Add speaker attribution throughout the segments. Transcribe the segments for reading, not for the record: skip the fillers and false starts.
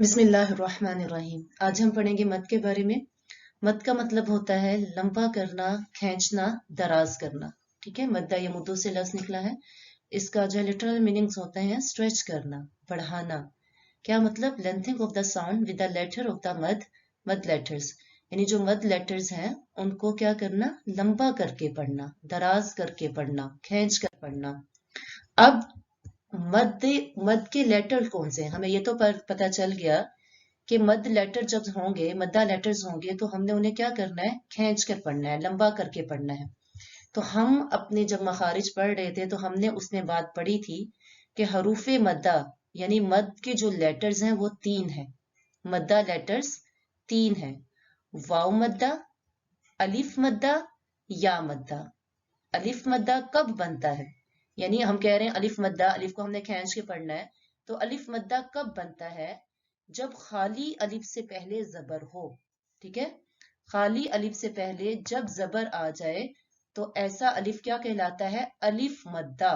Speaker 1: बिस्मिल्लाहिर्रहमानिर्रहीम। आज हम पढ़ेंगे मद के बारे में। मद का मतलब होता है लंबा करना, खींचना, दराज करना। ठीक है, मद्दा यमुद्दु से लफ्ज निकला है। इसका जो लिटरल मीनिंग्स होते हैं स्ट्रेच करना, बढ़ाना। क्या मतलब? Lengthening of the sound with the letter of the मद लेटर्स, यानी जो मद लेटर्स हैं उनको क्या करना? लंबा करके पढ़ना, दराज करके पढ़ना, खींच कर पढ़ना। अब मद मद के लेटर कौन से हैं? हमें ये तो पता चल गया कि मद लेटर जब होंगे, मद्दा लेटर्स होंगे, तो हमने उन्हें क्या करना है? खींच कर पढ़ना है, लंबा करके पढ़ना है। तो हम अपने जब मखारिज पढ़ रहे थे तो हमने उसमें बात पढ़ी थी कि हरूफे मद्दा यानी मद के जो लेटर्स हैं वो 3 हैं। मद्दा लेटर्स 3 हैं। वाव मद्दा, अलिफ मद्दा, या मद्दा। अलिफ मद्दा कब बनता है? यानी हम कह रहे हैं अलिफ मद्दा, अलिफ को हमने खींच के पढ़ना है। तो अलिफ मद्दा कब बनता है? जब खाली अलिफ से पहले जबर हो। ठीक है, खाली अलिफ से पहले जब जबर आ जाए तो ऐसा अलिफ क्या कहलाता है? अलिफ मद्दा।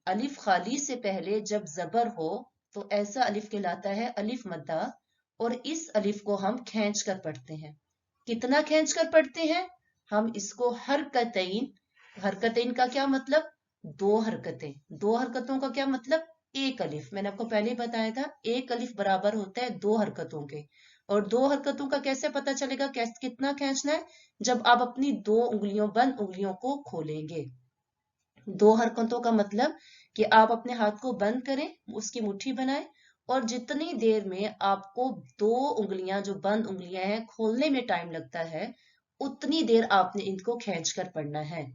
Speaker 1: अलिफ खाली से पहले जब जबर हो तो ऐसा अलिफ कहलाता है अलिफ मद्दा। और इस अलिफ को हम खींच कर पढ़ते हैं। कितना खींच कर पढ़ते हैं? हम इसको हरकतैन, हरकतैन का क्या मतलब? 2 हरकतें। 2 हरकतों का क्या मतलब? एक अलिफ। मैंने आपको पहले ही बताया था, एक अलिफ बराबर होता है 2 हरकतों के। और 2 हरकतों का कैसे पता चलेगा कितना खींचना है? जब आप अपनी 2 उंगलियों, बंद उंगलियों को खोलेंगे। 2 हरकतों का मतलब कि आप अपने हाथ को बंद करें, उसकी मुट्ठी बनाएं, और जितनी देर में आपको 2 उंगलियां, जो बंद उंगलियां हैं, खोलने में टाइम लगता है, उतनी देर आपने इनको खींच कर पढ़ना है।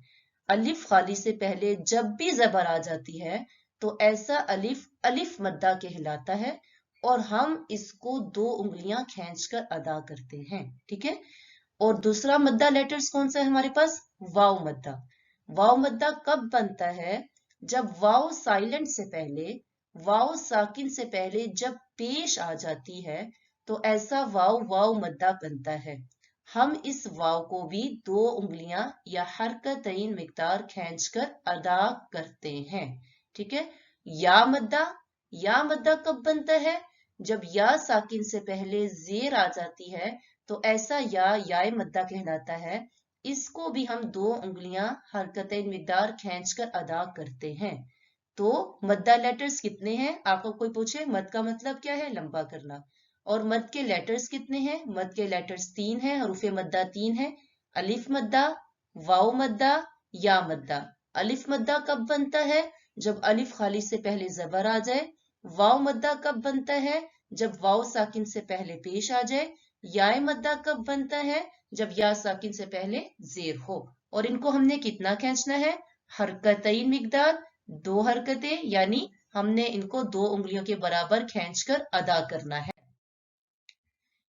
Speaker 1: अलिफ खाली से पहले जब भी जबर आ जाती है तो ऐसा अलिफ अलिफ मद्दा कहलाता है, और हम इसको 2 उंगलियां खींच कर अदा करते हैं। ठीक है। और दूसरा मद्दा लेटर्स कौन सा है हमारे पास? वाव मद्दा। वाव मद्दा कब बनता है? जब वाव साइलेंट से पहले, वाव साकिन से पहले जब पेश आ जाती है तो ऐसा वाव वाव मद्दा बनता है। हम इस वाव को भी 2 उंगलियां या हरकतैन मिकदार खींचकर अदा करते हैं। ठीक है। या मद्दा, या मद्दा कब बनता है? जब या साकिन से पहले जेर आ जाती है तो ऐसा याए मद्दा कहलाता है। इसको भी हम 2 उंगलियां हरकतें मिकदार खींचकर अदा करते हैं। तो मद्दा लेटर्स कितने हैं? आपको कोई पूछे मद का मतलब क्या है? लंबा करना। और मद के लेटर्स कितने हैं? मद के लेटर्स 3 हैं, हरूफे मद्दा 3 है। अलिफ मद्दा, वाव मद्दा, या मद्दा। अलिफ मद्दा कब बनता है? जब अलिफ खाली से पहले जबर आ जाए। वाव मद्दा कब बनता है? जब वाव साकिन से पहले पेश आ जाए। याए मद्दा कब बनता है? जब या साकिन से पहले जेर हो। और इनको हमने कितना खींचना है? हरकतई मिकदार, 2 हरकतें, यानी हमने इनको 2 उंगलियों के बराबर खींचकर अदा करना है।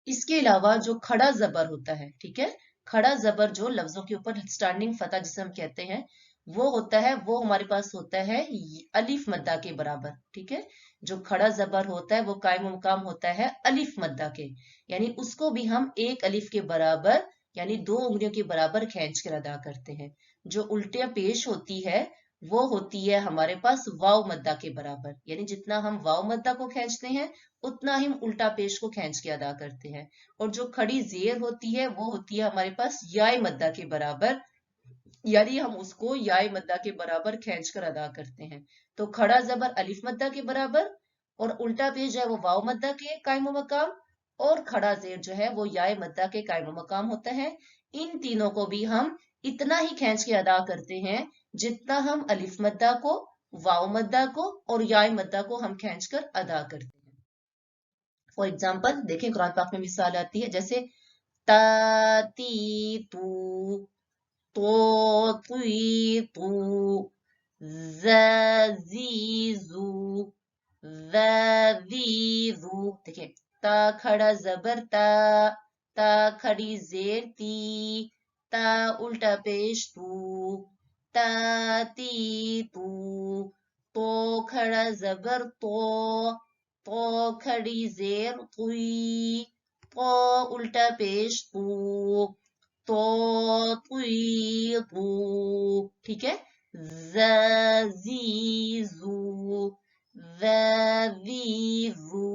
Speaker 1: इसके अलावा जो खड़ा जबर होता है, ठीक है, खड़ा जबर जो लफ्जों के ऊपर स्टैंडिंग फतह जिसे हम कहते हैं, वो होता है, वो हमारे पास होता है अलिफ मद्दा के बराबर। ठीक है, जो खड़ा जबर होता है वो कायम मुकाम होता है अलिफ मद्दा के, यानी उसको भी हम एक अलिफ के बराबर यानी 2 उंगलियों के बराबर खींच कर अदा करते हैं। जो उल्टिया पेश होती है वो होती है हमारे पास वाव मद्दा के बराबर, यानी जितना हम वाव मद्दा को खींचते हैं उतना ही हम उल्टा पेश को खींच के अदा करते हैं। और जो खड़ी जेर होती है वो होती है हमारे पास याय मद्दा के बराबर, यानी हम उसको याय मद्दा के बराबर खींच कर अदा करते हैं। तो खड़ा जबर अलिफ मद्दा के बराबर, और उल्टा पेश जो है वो वाव मद्दा के कायम मकाम, और खड़ा जेर जो है वो याय मद्दा के कायम मकाम होता है। इन तीनों को भी हम इतना ही खींच के अदा करते हैं जितना हम अलिफ मद्दा को, वाव मद्दा को और याय मद्दा को हम खींच कर अदा करते हैं। फॉर एग्जाम्पल देखें, कुरान पाक में मिसाल आती है जैसे ता ती तू, तो तुई तू, ज़ीज़ू, ज़ीज़ू। देखिए, ता खड़ा जबर ता खड़ी जेर ती, ता उल्टा पेश तू, ता ती तू। तो खड़ा जबर तो खड़ी जेर तुई, तो उल्टा पेश तू, तो तुई तू। ठीक है। ज़ीज़ू, ज़ीज़ू,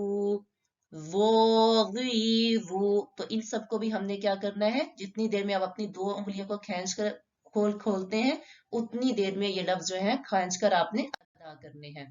Speaker 1: को भी हमने क्या करना है, जितनी देर में आप अपनी 2 उंगलियों को खींच कर खोलते हैं उतनी देर में ये लफ्ज जो है खींच कर आपने अदा करने हैं।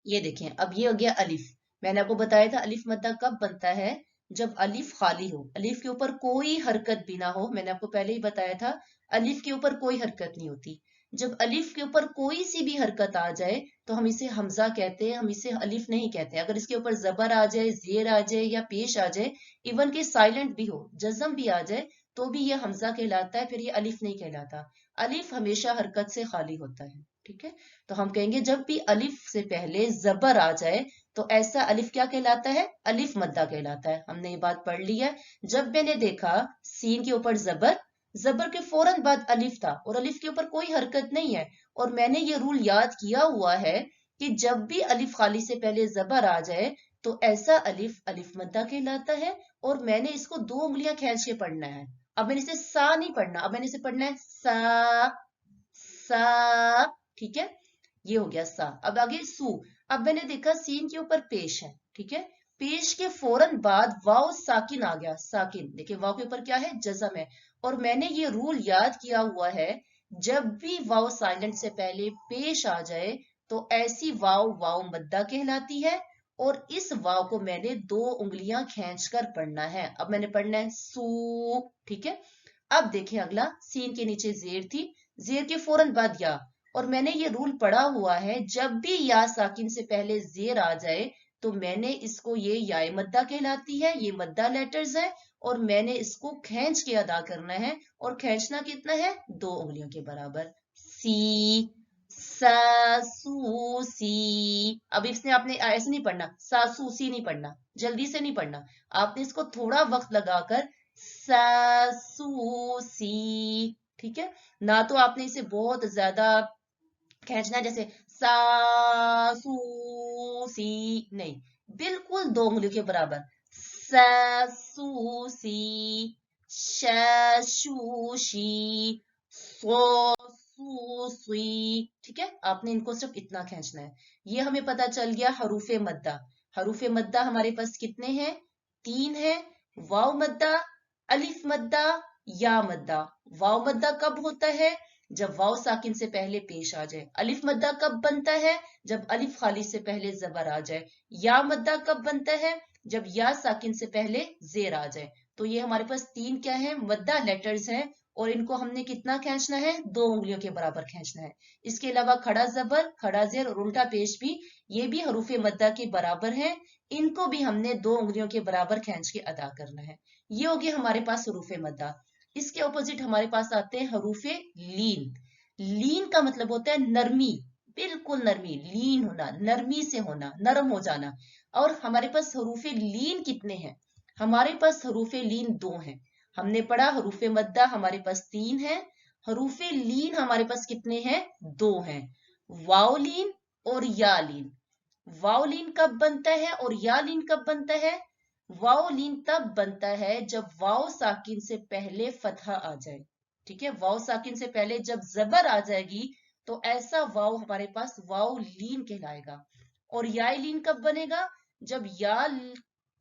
Speaker 1: ये देखें, अब ये हो गया अलिफ। मैंने आपको बताया था अलिफ मद्दा कब बनता है, जब अलिफ खाली हो, अलिफ के ऊपर कोई हरकत भी ना हो। मैंने आपको पहले ही बताया था अलिफ के ऊपर कोई हरकत नहीं होती। जब अलिफ के ऊपर कोई सी भी हरकत आ जाए तो हम इसे हमजा कहते हैं, हम इसे अलिफ नहीं कहते। अगर इसके ऊपर जबर आ जाए, जेर आ जाए या पेश आ जाए, इवन के साइलेंट भी हो, जज्म भी आ जाए, तो भी ये हमजा कहलाता है, फिर ये अलिफ नहीं कहलाता। अलिफ हमेशा हरकत से खाली होता है, ठीक है। तो हम कहेंगे जब भी अलिफ से पहले जबर आ जाए तो ऐसा अलिफ क्या कहलाता है, अलिफ मद्दा कहलाता है। हमने ये बात पढ़ ली है। जब मैंने देखा सीन के ऊपर जबर, जबर के फौरन बाद अलिफ था और अलिफ के ऊपर कोई हरकत नहीं है, और मैंने ये रूल याद किया हुआ है कि जब भी अलिफ खाली से पहले जबर आ जाए तो ऐसा अलिफ अलिफ मद्दा कहलाता है, और मैंने इसको 2 उंगलियां खींच के पढ़ना है। अब मैंने इसे सा नहीं पढ़ना, अब मैंने इसे पढ़ना है सा सा, ठीक है। ये हो गया सा। अब आगे सू। अब मैंने देखा सीन के ऊपर पेश है, ठीक है, पेश के फौरन बाद वाव साकिन आ गया, साकिन। देखिए वाव के ऊपर क्या है, जज़म है, और मैंने ये रूल याद किया हुआ है जब भी वाव साइलेंट से पहले पेश आ जाए तो ऐसी वाव वाव मद्दा कहलाती है, और इस वाव को मैंने 2 उंगलियां खींचकर पढ़ना है। अब मैंने पढ़ना है सू, ठीक है। अब देखिए अगला, सीन के नीचे जेर थी, जेर के फौरन बाद या, और मैंने ये रूल पढ़ा हुआ है जब भी या साकिन से पहले जेर आ जाए तो मैंने इसको, ये या मद्दा कहलाती है, ये मद्दा लेटर्स है, और मैंने इसको खींच के अदा करना है, और खींचना कितना है, 2 उंगलियों के बराबर। सी सा सू सी। अब इसने आपने ऐसे नहीं पढ़ना, सासू सी नहीं पढ़ना, जल्दी से नहीं पढ़ना, आपने इसको थोड़ा वक्त लगाकर सासू सी, ठीक है ना। तो आपने इसे बहुत ज्यादा खींचना है, जैसे सासू सी नहीं, बिल्कुल 2 उंगलियों के बराबर। सासू सी, शाशू शी, सो सुई, ठीक है। आपने इनको सिर्फ इतना खींचना है। ये हमें पता चल गया हरूफे मद्दा। हरूफे मद्दा हमारे पास कितने हैं, 3 हैं। वाव मद्दा, अलिफ मद्दा, या मद्दा। वाव मद्दा कब होता है, जब वाव साकिन से पहले पेश आ जाए। अलिफ मद्दा कब बनता है, जब अलिफ खाली से पहले जबर आ जाए। या मद्दा कब बनता है, जब या साकिन से पहले जेर आ जाए। तो ये हमारे पास 3 क्या है, मद्दा लेटर्स हैं, और इनको हमने कितना खींचना है, 2 उंगलियों के बराबर खींचना है। इसके अलावा खड़ा जबर, खड़ा जेर और उल्टा पेश भी, ये भी हरूफे मद्दा के बराबर हैं, इनको भी हमने 2 उंगलियों के बराबर खींच के अदा करना है। ये हो गया हमारे पास हरूफे मद्दा। इसके ऑपोजिट हमारे पास आते हैं हरूफे लीन। लीन का मतलब होता है नरमी, बिल्कुल नरमी, लीन होना, नरमी से होना, नरम हो जाना। और हमारे पास हरूफे लीन कितने हैं, हमारे पास हरूफे लीन 2 हैं। हमने पढ़ा हरूफे मद्दा हमारे पास 3 है, हरूफे लीन हमारे पास कितने हैं, 2 हैं। वाओलीन और यालीन। वाओलीन कब बनता है और यालीन कब बनता है, वाओलीन तब बनता है जब वाओ साकिन से पहले फतहा आ जाए, ठीक है। वाओ साकिन से पहले जब जबर आ जाएगी तो ऐसा वाओ हमारे पास वाओ लीन कहलाएगा। और या लीन कब बनेगा, जब या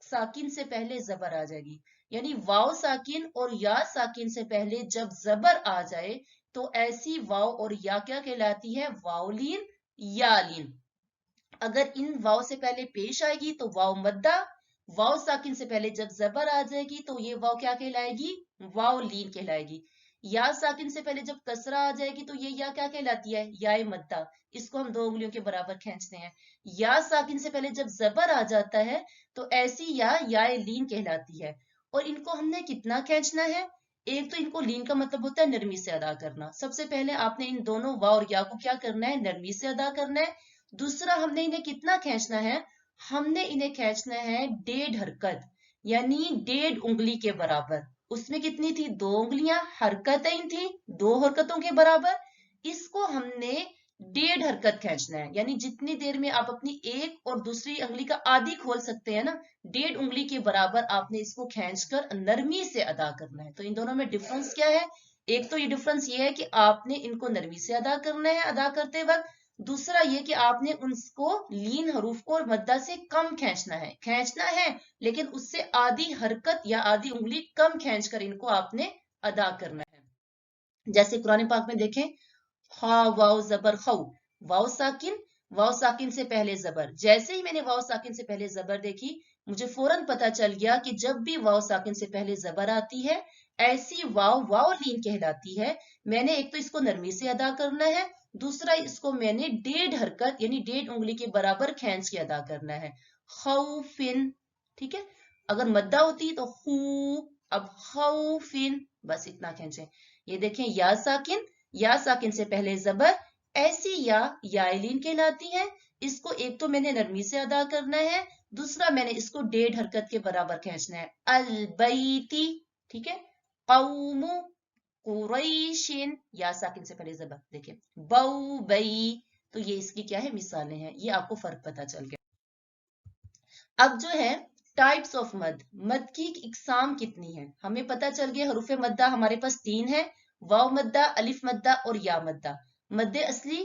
Speaker 1: साकिन से पहले जबर आ जाएगी। यानी वाओ साकिन और या साकिन से पहले जब जबर आ जाए तो ऐसी वाओ और या क्या कहलाती है, वाओलीन या लीन। अगर इन वाव से पहले पेश आएगी तो वाव मद्दा, वाव साकिन से पहले जब जबर आ जाएगी तो ये वाव क्या कहलाएगी, वाव लीन कहलाएगी। या साकिन से पहले जब कसरा आ जाएगी तो ये या क्या कहलाती है, या मद्दा। इसको हम 2 उंगलियों के बराबर खींचते हैं। या साकिन से पहले जब जबर आ जाता है तो ऐसी या लीन कहलाती है। और इनको हमने कितना खींचना है, एक तो इनको लीन का मतलब होता है नरमी से अदा करना। सबसे पहले आपने इन दोनों वाव और या को क्या करना है, नरमी से अदा करना है। दूसरा हमने इन्हें कितना खींचना है, हमने इन्हें खींचना है 1.5 हरकत, यानी 1.5 उंगली के बराबर। उसमें कितनी थी, 2 उंगलियां, हरकतें थी 2 हरकतों के बराबर। इसको हमने 1.5 हरकत खींचना है, यानी जितनी देर में आप अपनी एक और दूसरी उंगली का आधी खोल सकते हैं ना, 1.5 उंगली के बराबर आपने इसको खींचकर नरमी से अदा करना है। तो इन दोनों में डिफरेंस क्या है, एक तो ये डिफरेंस ये है कि आपने इनको नरमी से अदा करना है अदा करते वक्त, दूसरा ये कि आपने उनको लीन हरूफ को मद्दा से कम खींचना है लेकिन उससे आधी हरकत या आधी उंगली कम खींचकर इनको आपने अदा करना है। जैसे कुरान पाक में देखें, हा वाव जबर खौ, वाव साकिन से पहले जबर। जैसे ही मैंने वाव साकिन से पहले जबर देखी, मुझे फौरन पता चल गया कि जब भी वाव साकिन से पहले जबर आती है, ऐसी वाव लीन कहलाती है। मैंने एक तो इसको नरमी से अदा करना है, दूसरा इसको मैंने 1.5 हरकत यानी 1.5 उंगली के बराबर खींच के अदा करना है। खौफिन, ठीक है। अगर मद्दा होती तो हू, अब खौफिन, बस इतना खींचे। ये देखें, या साकिन से पहले जबर, ऐसी या लीन कहलाती है। इसको एक तो मैंने नरमी से अदा करना है, दूसरा मैंने इसको 1.5 हरकत के बराबर खींचना है। अलबैती, ठीक है। कौमु कुरैशिन, या साकिन से पहले जबर, देखिए बऊ बई। तो ये इसकी क्या है, मिसालें हैं। ये आपको फर्क पता चल गया। अब जो है टाइप्स ऑफ मद की इकसाम कितनी है हमें पता चल गया। हरूफ मद्दा हमारे पास 3 है, वाव मद्दा, अलिफ मद्दा और या मद्दा। मद्दे असली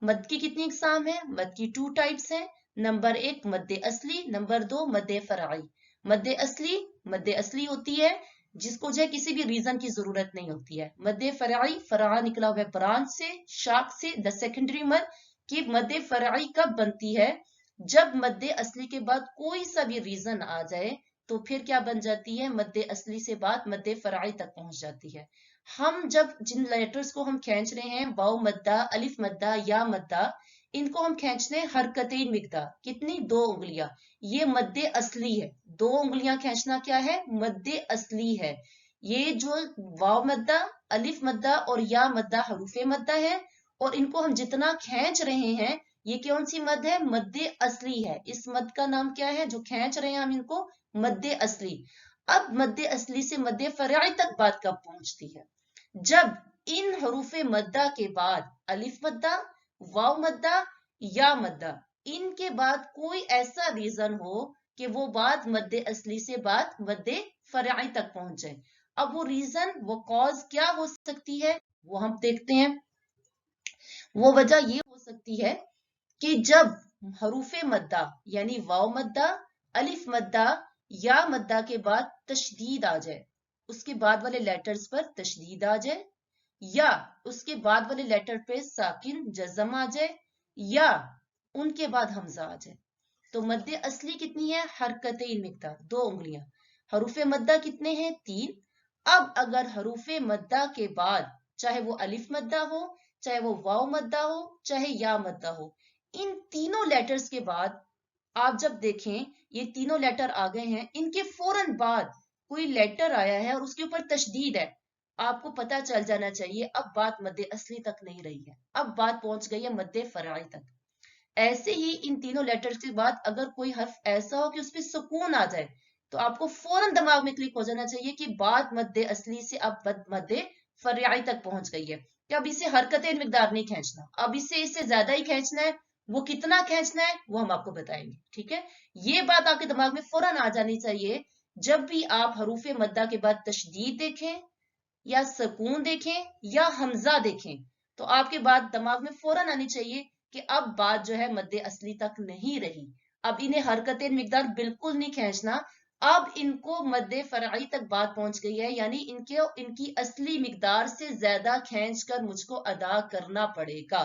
Speaker 1: मद की कितनी इकसाम है? मद की 2 टाइप्स हैं। नंबर 1 मद्दे असली, नंबर 2 मद्दे फराई। मद्दे असली होती है जिसको जो है किसी भी रीजन की जरूरत नहीं होती है। मद्दे फराई, फरा निकला हुआ है ब्रांच से, शाख से, द सेकेंडरी मद की मद्दे फराई कब बनती है? जब मद्दे असली के बाद कोई सा भी रीजन आ जाए तो फिर क्या बन जाती है? मद्दे असली से बात मद्दे फराई तक पहुंच जाती है। हम जब जिन लेटर्स को हम खींच रहे हैं, वाव मद्दा, अलिफ मद्दा, या मद्दा, इनको हम खींच रहे हैं हरकतें मिकदार, कितनी? 2 उंगलियां। ये मद्दे असली है। 2 उंगलियां खींचना क्या है? मद्दे असली है। ये जो वाव मद्दा, अलिफ मद्दा और या मद्दा हरूफे मद्दा है, और इनको हम जितना खींच रहे हैं, ये कौन सी मद है? मद्दे असली है। इस मद का नाम क्या है जो खींच रहे हैं हम इनको? मद्दे असली। अब मद्दे असली से मद्दे फराई तक बात कब पहुंचती है? जब इन हरूफे मद्दा के बाद अलिफ मद्दा, वाव मद्दा, या मद्दा, इनके बाद कोई ऐसा रीजन हो कि वो बात मद्दे असली से बात मद्दे फराई तक पहुंच जाए। अब वो रीजन, वो कॉज क्या हो सकती है, वो हम देखते हैं। वो वजह ये हो सकती है कि जब हरूफे मद्दा यानी वाव मद्दा, अलिफ मद्दा, या मद्दा के बाद तशदीद आ जाए, उसके बाद वाले लेटर्स पर तशदीद आ जाए, या उसके बाद वाले लेटर पे साकिन जज़म आ जाए, या उनके बाद हमजा आ जाए। तो मद्दे असली कितनी है? हरकतें मिकदार, 2 उंगलियां। हरूफे मद्दा कितने हैं? 3। अब अगर हरूफे मद्दा के बाद चाहे वो अलिफ मद्दा हो, चाहे वो वाव मद्दा हो, चाहे या मद्दा हो, इन तीनों लेटर्स के बाद आप जब देखें ये तीनों लेटर आ गए हैं, इनके फौरन बाद कोई लेटर आया है और उसके ऊपर तशदीद है, आपको पता चल जाना चाहिए अब बात मद्दे असली तक नहीं रही है, अब बात पहुंच गई है मद्दे फराई तक। ऐसे ही इन तीनों लेटर्स के बाद अगर कोई हर्फ ऐसा हो कि उसपे सुकून आ जाए, तो आपको फौरन दिमाग में क्लिक हो जाना चाहिए कि बात मद्दे असली से अब मद्दे फराई तक पहुंच गई है। कि अब इसे हरकतें मिकदार नहीं खींचना, अब इसे इससे ज्यादा ही खींचना है। वो कितना खींचना है वो हम आपको बताएंगे, ठीक है। ये बात आपके दिमाग में फौरन आ जानी चाहिए। जब भी आप हरूफे मद्दा के बाद तशदीद देखें या सुकून देखें या हमजा देखें, तो आपके बात दिमाग में फौरन आनी चाहिए कि अब बात जो है मद्दे असली तक नहीं रही, अब इन्हें हरकतें मिकदार बिल्कुल नहीं खींचना, अब इनको मद्दे फराई तक बात पहुंच गई है, यानी इनकी असली मिकदार से ज्यादा खींच कर मुझको अदा करना पड़ेगा।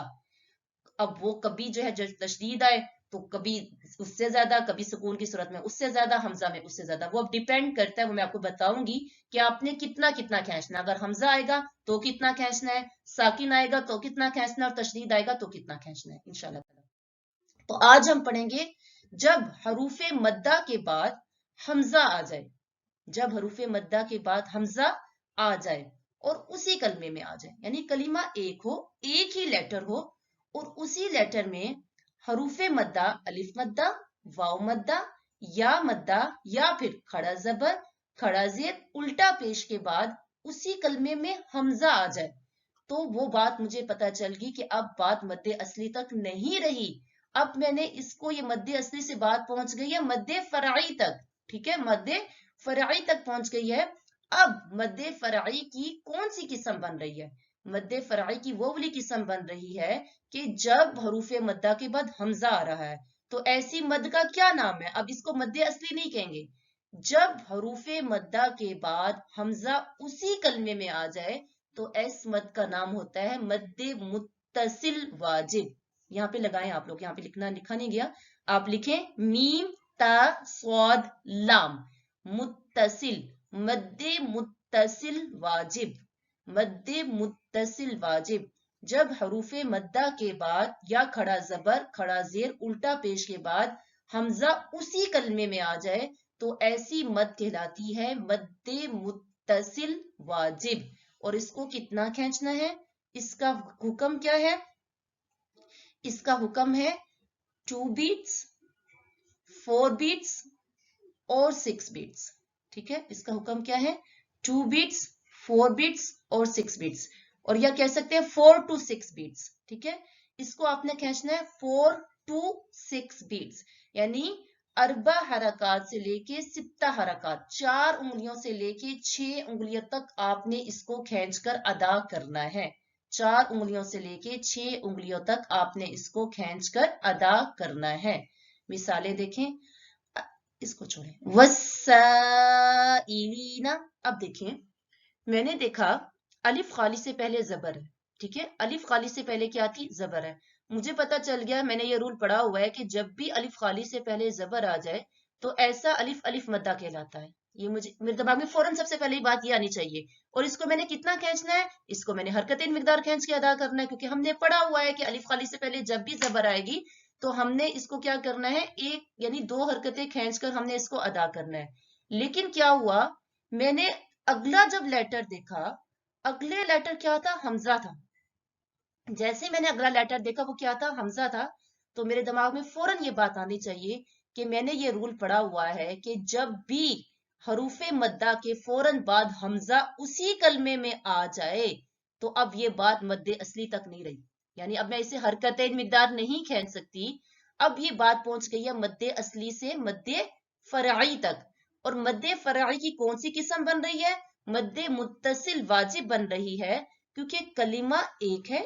Speaker 1: अब वो कभी जो है तशदीद आए तो कभी उससे ज्यादा, कभी सुकून की सूरत में उससे ज्यादा, हमजा में उससे ज्यादा, वो अब डिपेंड करता है। वो मैं आपको बताऊंगी कि आपने कितना कितना खींचना। अगर हमजा आएगा तो कितना खींचना है, साकिन आएगा तो कितना खींचना है, और तशदीद आएगा तो कितना खींचना है, इंशाल्लाह। तो आज हम पढ़ेंगे जब हरूफे मद्दा के बाद हमजा आ जाए, जब हरूफे मद्दा के बाद हमजा आ जाए और उसी कलमे में आ जाए, यानी कलीमा एक हो, एक ही लेटर हो, और उसी लेटर में हरूफे मद्दा, अलिफ मद्दा, वाव मद्दा, या फिर खड़ा जबर, खड़ा जेर, उल्टा पेश के बाद उसी कलमे में हमजा आ जाए, तो वो बात मुझे पता चल गई कि अब बात मद्दे असली तक नहीं रही। अब मैंने इसको, ये मद्दे असली से बात पहुंच गई है मद्दे फराई तक, ठीक है, मद्दे फराई तक पहुंच गई है। अब मद्दे फराई की कौन सी किस्म बन रही है? मद्दे फराई की वो वाली किस्म बन रही है कि जब हरूफ मद्दा के बाद हमजा आ रहा है। तो ऐसी मद का क्या नाम है? अब इसको मद्दे असली नहीं कहेंगे। जब हरूफ मद्दा के बाद हमजा उसी कलमे में आ जाए तो ऐस मद का नाम होता है मद्दे मुत्तसिल वाजिब। यहाँ पे लगाएं आप लोग, यहाँ पे लिखा नहीं गया, आप लिखें मीम ता स्वाद लाम, मुत्तसिल, मद्दे मुत्तसिल वाजिब, मद्दे मुत्तसिल वाजिब। जब हरूफे मद्दा के बाद या खड़ा जबर खड़ा जेर उल्टा पेश के बाद हमजा उसी कलमे में आ जाए तो ऐसी मद कहलाती है मद्दे मुत्तसिल वाजिब। और इसको कितना खींचना है, इसका हुक्म क्या है? इसका हुक्म है 2 बीट्स, 4 बीट्स और 6 बीट्स। ठीक है, इसका हुक्म क्या है? 2 बीट्स, 4 बीट्स और 6 बीट्स, और या कह सकते हैं 4 to 6 बीट्स। ठीक है, इसको आपने खींचना है 4 to 6 बीट्स, यानी अरबा हरकात से लेके सित्ता हरकात, 4 उंगलियों से लेके 6 उंगलियों तक आपने इसको खींचकर अदा करना है। 4 उंगलियों से लेके 6 उंगलियों तक आपने इसको खींचकर अदा करना है। मिसालें देखें, इसको छोड़ें, वस्साइलीना। अब देखें, मैंने देखा अलिफ खाली से पहले जबर है। ठीक है, अलिफ खाली से पहले क्या थी? जबर है। मुझे पता चल गया, मैंने ये रूल पढ़ा हुआ है कि जब भी अलिफ खाली से पहले जबर आ जाए तो ऐसा अलिफ अलिफ मद्दा कहलाता है। ये मुझे मेरे दिमाग में फौरन सबसे पहले बात ये आनी चाहिए। और इसको मैंने कितना खींचना है? इसको मैंने हरकतें मिकदार खींच के अदा करना है, क्योंकि हमने पढ़ा हुआ है कि अलिफ खाली से पहले जब भी जबर आएगी तो हमने इसको क्या करना है? एक यानी 2 हरकतें खींचकर हमने इसको अदा करना है। लेकिन क्या हुआ, मैंने अगला जब लेटर देखा, अगले लेटर क्या था? हमजा था। जैसे मैंने अगला लेटर देखा वो क्या था? हमजा था। तो मेरे दिमाग में फौरन ये बात आनी चाहिए कि मैंने ये रूल पढ़ा हुआ है कि जब भी हरूफे मद्दा के फौरन बाद हमजा उसी कलमे में आ जाए तो अब ये बात मद्दे असली तक नहीं रही, यानी अब मैं इसे हरकतें मिकदार नहीं खींच सकती। अब ये बात पहुंच गई है मद्दे असली से मद्दे फराई तक। और मद्दे फराई की कौन सी किस्म बन रही है? मद्दे मुत्तसिल वाजिब बन रही है, क्योंकि कलिमा एक है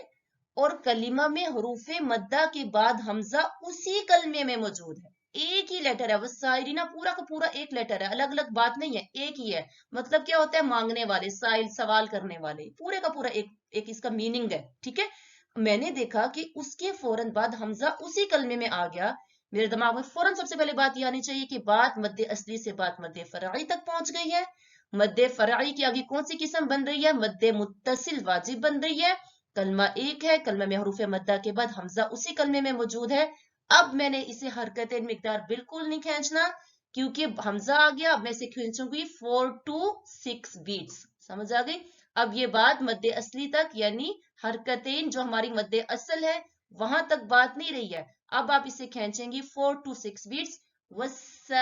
Speaker 1: और कलिमा में हरूफे मद्दा के बाद हमजा उसी कलमे में मौजूद है। एक ही लेटर है, वसाइलिना पूरा का पूरा एक लेटर है, अलग अलग बात नहीं है, एक ही है। मतलब क्या होता है? मांगने वाले, साइल, सवाल करने वाले, पूरे का पूरा एक इसका मीनिंग है। ठीक है, मैंने देखा कि उसके फौरन बाद हमजा उसी कलमे में आ गया। मेरे दिमाग में फौरन सबसे पहले बात ये आनी चाहिए कि बात मद्दे असली से बात मद्दे फराई तक पहुंच गई है। मद्दे फराई की आगे कौन सी किस्म बन रही है? मद्दे मुत्तसिल वाजिब बन रही है। कलमा एक है, कलमे में हरूफ मद्दा के बाद हमजा उसी कलमे में मौजूद है। अब मैंने इसे हरकतें मिकदार बिल्कुल नहीं खींचना, क्योंकि हमजा आ गया। अब मैं इसे खींचूंगी 4 to 6 बीट्स। समझ आ गई? अब ये बात मद्दे असली तक, यानी हरकतें जो हमारी मद्दे असल है वहां तक बात नहीं रही है। अब आप इसे खींचेंगी 4 to 6 बीट्स, वस्साइलीना।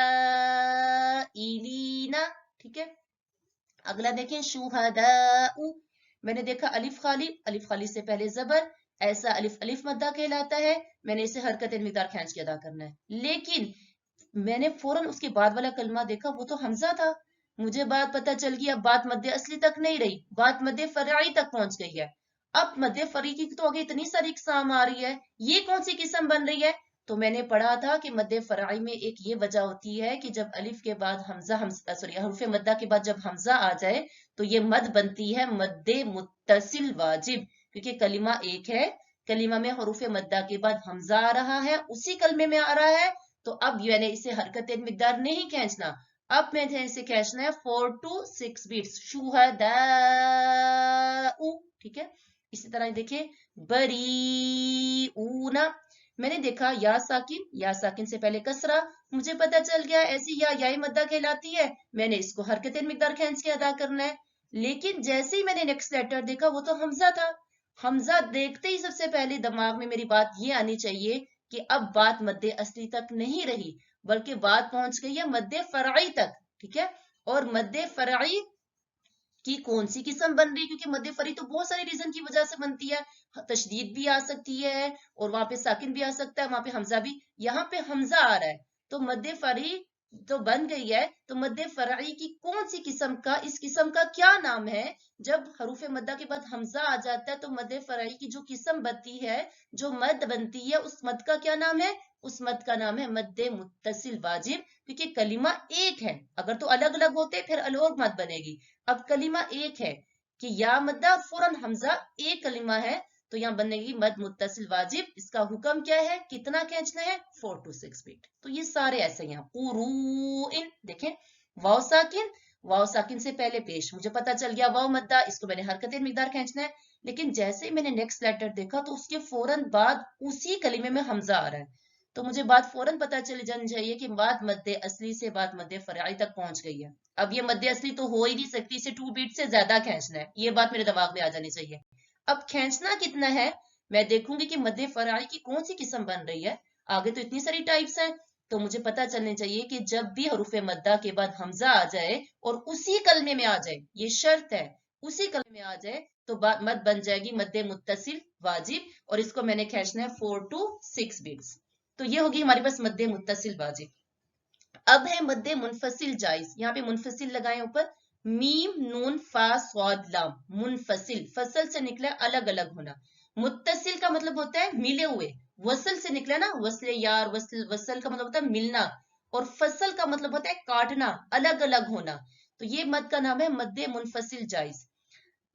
Speaker 1: ठीक है, अगला देखें, शुहदाउ। मैंने देखा अलिफ खाली से पहले जबर, ऐसा अलिफ अलिफ मद्दा कहलाता है। मैंने इसे हरकत मिकदार खींच के अदा करना है। लेकिन मैंने फौरन उसके बाद वाला कलमा देखा, वो तो हमजा था। मुझे बात पता चल गई, अब बात मद्दे असली तक नहीं रही, बात मद्दे फराई तक पहुंच गई है। अब मद्दे फराई की तो आगे इतनी सारी किस्म आ रही है, ये कौन सी किस्म बन रही है? तो मैंने पढ़ा था कि मद्दे फराई में एक ये वजह होती है कि जब अलिफ के बाद हरूफ मद्दा के बाद जब हमजा आ जाए तो ये मद बनती है मद्दे मुत्तसिल वाजिब, क्योंकि कलिमा एक है, कलिमा में हरूफ मद्दा के बाद हमजा आ रहा है, उसी कलमे में आ रहा है। तो अब मैंने इसे हरकत मिकदार नहीं खींचना, अब मैंने इसे खींचना है 4 to 6 बीट्स, शुहदाउ। ठीक है, इसी तरह देखिए, बरीऊना। मैंने देखा या साकिन से पहले कसरा, मुझे पता चल गया ऐसी या मद्दा कहलाती है, मैंने इसको हरकत मिकदार खींच के अदा करना है। लेकिन जैसे ही मैंने नेक्स्ट लेटर देखा वो तो हमजा था। हमजा देखते ही सबसे पहले दिमाग में मेरी बात ये आनी चाहिए कि अब बात मद्दे असली तक नहीं रही, बल्कि बात पहुंच गई है मद्दे फराई तक। ठीक है, और मद्दे फराई की कौन सी किस्म बन रही है? क्योंकि मद्दे फराई तो बहुत सारे रीजन की वजह से बनती है, तशदीद भी आ सकती है और वहां पे साकिन भी आ सकता है, वहां पे हमजा भी, यहाँ पे हमजा आ रहा है। तो मद्दे फराई तो बन गई है। तो मद्दे फराई की कौन सी किस्म का, इस किस्म का क्या नाम है? जब हरूफ मद्दा के बाद हमजा आ जाता है तो मद्दे फराई की जो किस्म बनती है, जो मद बनती है, उस मद का क्या नाम है? उस मद का नाम है मद्दे मुत्तसिल वाजिब, क्योंकि कलिमा एक है। अगर तो अलग अलग होते फिर अलग मद बनेगी। अब कलिमा एक है कि या मद्दा फौरन हमजा, एक कलिमा है, तो यहाँ बनेगी मद मुत्तसिल वाजिब। इसका हुक्म क्या है, कितना खींचना है? 4 to 6 बीट। तो ये सारे ऐसे हैं। इन देखें, वाव साकिन, वाव साकिन से पहले पेश, मुझे पता चल गया वाव मद्दा, इसको मैंने हरकतें मिकदार खींचना है। लेकिन जैसे ही मैंने नेक्स्ट लेटर देखा तो उसके फौरन बाद उसी कलीमे में हमजा आ रहा है, तो मुझे बात फौरन पता चली जानी चाहिए कि बात मद्दे असली से बात मद्दे फराई तक पहुंच गई है। अब ये मद्दे असली तो हो ही नहीं सकती, इसे 2 बीट से ज्यादा खींचना है, ये बात मेरे दिमाग में आ जानी चाहिए। अब खींचना कितना है, मैं देखूंगी कि मद्दे फराई की कौन सी किस्म बन रही है। आगे तो इतनी सारी टाइप्स हैं, तो मुझे पता चलनी चाहिए कि जब भी हरूफे मद्दा के बाद हमजा आ जाए और उसी कलमे में आ जाए, ये शर्त है, उसी कलमे में आ जाए, तो मद बन जाएगी मद्दे मुत्तसिल वाजिब, और इसको मैंने खींचना है 4 to 6 बीट्स। तो ये होगी हमारे पास मद्दे मुत्तसिल वाजिब। अब है मद्दे मुनफसिल जायज, यहाँ पे मुनफसिल लगाए ऊपर, मीम नून फा स्वाद लाम, मुनफसिल, फसल से निकला अलग अलग होना। मुत्तसिल का मतलब होता है मिले हुए, वसल से निकला ना, वसल यार, वसल, वसल का मतलब होता है मिलना, और फसल का मतलब होता है काटना, अलग अलग होना। तो ये मद का नाम है मद्दे मुनफसिल जायज।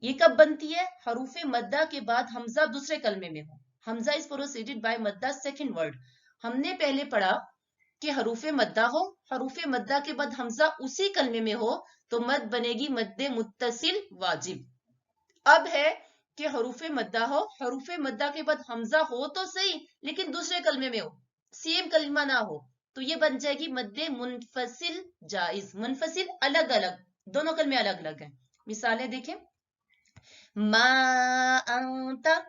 Speaker 1: ये कब बनती है? हरूफे मद्दा के बाद हमजा दूसरे कलमे में हो। हमजा इज प्रोसीडेड बाय मद्दा सेकंड वर्ड। हमने पहले पढ़ा कि हरूफे मद्दा हो, हरूफे मद्दा के बाद हमजा उसी कलमे में हो, तो मद बनेगी मद्दे मुत्तसिल वाजिब। अब है कि हरूफे मद्दा हो, हरूफे मद्दा के बाद हमजा हो तो सही, लेकिन दूसरे कलमे में हो, सेम कलमा ना हो, तो ये बन जाएगी मद्दे मुनफसिल जाइज। मुनफसिल अलग अलग, दोनों कलमे अलग अलग हैं। मिसालें देखें, मा अंता,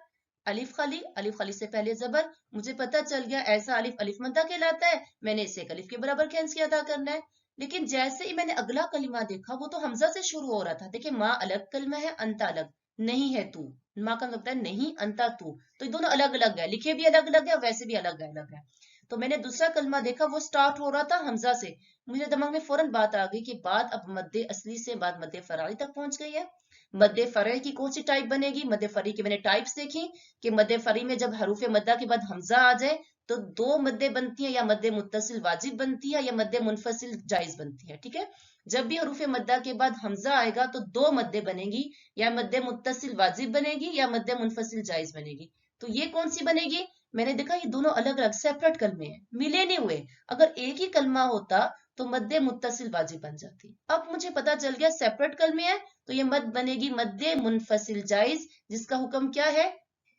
Speaker 1: अलिफ खाली, अलिफ खाली से पहले जबर, मुझे पता चल गया ऐसा अलिफ अलिफ मद्दा कहलाता है, मैंने इसे एक अलिफ के बराबर खींच के अदा करना है। लेकिन जैसे ही मैंने अगला कलिमा देखा, वो तो हमजा से शुरू हो रहा था। देखिए, माँ अलग कलमा है, अंता अलग, नहीं है तू, माँ का मतलब है नहीं, अंता तू, तो ये दोनों अलग अलग है, लिखे भी अलग अलग है, वैसे भी अलग अलग है। तो मैंने दूसरा कलमा देखा, वो स्टार्ट हो रहा था हमजा से, मुझे दिमाग में फौरन बात आ गई कि बात अब मद्दे असली से बात मद्दे फराई तक पहुंच गई है। मद्दे फराई की कौन सी टाइप बनेगी? मद्दे फरी की मैंने टाइप्स देखी कि मद्दे फरी में जब हरूफे मद्दा के बाद हमजा आ जाए तो दो मद्दे बनती है, या मद्दे मुत्तसिल वाजिब बनती है, या मद्दे मुनफसिल जायज बनती है। ठीक है, जब भी हरूफे मद्दा के बाद हमजा आएगा तो दो मद्दे बनेगी, या मद्दे मुत्तसिल वाजिब बनेगी, या मद्दे मुनफसिल जायज बनेगी। तो ये कौन सी बनेगी? मैंने देखा ये दोनों अलग अलग सेपरेट कलमे हैं, मिले नहीं हुए। अगर एक ही कलमा होता तो मद्दे मुत्तसिल वाजिब बन जाती। अब मुझे पता चल गया सेपरेट कलमे है, तो ये मद बनेगी मद्दे मुनफसिल जायज, जिसका हुक्म क्या है?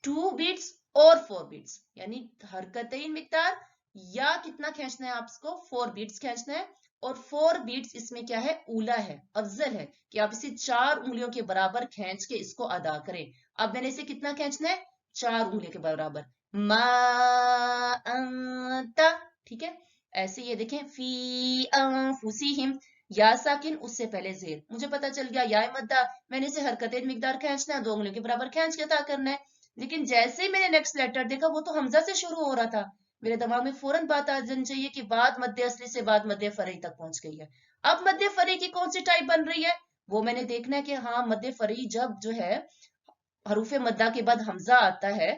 Speaker 1: 2 बीट्स और 4 बीट्स, यानी हरकतें मिकदार, या कितना खींचना है आपको? 4 बीट्स खींचना है। और 4 बीट्स इसमें क्या है? ऊला है, अफजल है कि आप इसे 4 उंगलियों के बराबर खींच के इसको अदा करें। अब मैंने इसे कितना खींचना है? 4 उंगलियों के बराबर। मा अंता, ठीक है। ऐसे ये देखें, फी अंफुसिहिम, या साकिन, उससे पहले जेर, मुझे पता चल गया या मद्दा, मैंने इसे हरकतें मिकदार खींचना है, 2 उंगलियों के बराबर खींच के अदा करना है। लेकिन जैसे ही मैंने नेक्स्ट लेटर देखा, वो तो हमजा से शुरू हो रहा था, मेरे दिमाग में फौरन बात आ जानी चाहिए कि बात मद्दे असली से बात मद्दे फरी तक पहुंच गई है। अब मद्दे फरी की कौन सी टाइप बन रही है, वो मैंने देखना है कि हाँ, मद्दे फरी जब जो है हरूफे मद्दा के बाद हमजा आता है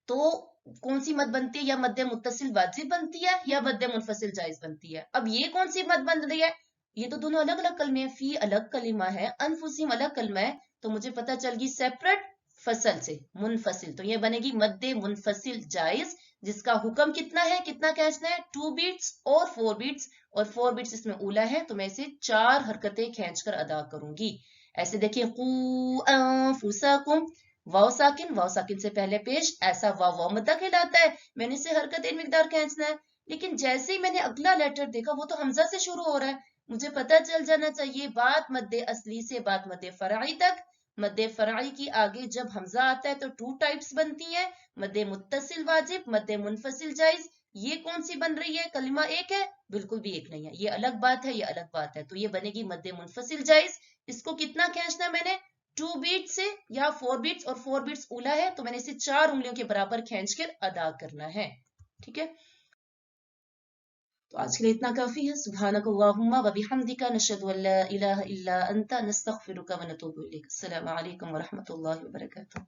Speaker 1: तो कौन सी मद बनती है? या मद्दे मुत्तसिल वाजिब बनती है, या मद्दे मुनफसिल जायज बनती है। अब ये कौन सी मद बन रही है? ये तो दोनों अलग अलग कलमे हैं, फी अलग कलिमा है, अनफुसिम अलग कलमा है, तो मुझे पता चल गई सेपरेट, फसल से मुनफसिल, तो ये बनेगी मद्दे मुनफसिल जायज, जिसका हुक्म कितना है, कितना खींचना है? 2 बीट्स और 4 बीट्स, और 4 बीट्स इसमें ऊला है, तो मैं इसे 4 हरकतें खींचकर अदा करूंगी। ऐसे देखिए, कू अंफुसकुम, वाव साकिन, वाव साकिन से पहले पेश, ऐसा वाव वाव मद्दा कहलाता है, मैंने इसे हरकत इन मिकदार खींचना है। लेकिन जैसे ही मैंने अगला लेटर देखा, वो तो हमजा से शुरू हो रहा है, मुझे पता चल जाना चाहिए बात मद्दे असली से बात मद्दे फराई तक। मद्दे फराई की आगे जब हमजा आता है तो 2 टाइप्स बनती है, मद्दे मुत्तसिल वाजिब, मद्दे मुनफसिल जायज। ये कौन सी बन रही है? कलिमा एक है? बिल्कुल भी एक नहीं है, ये अलग बात है, ये अलग बात है, तो ये बनेगी मद्दे मुनफसिल जायज। इसको कितना खींचना मैंने? 2 बीट से, या 4 बीट्स, और 4 बीट्स ऊला है, तो मैंने इसे 4 उंगलियों के बराबर खींच कर अदा करना है। ठीक है, تو آج کے لیے اتنا کافی ہے. سبحانک اللہم و بحمدک نشہد ان لا الہ الا انت نستغفرک و نتوب الیک. السلام علیکم ورحمۃ اللہ وبرکاتہ.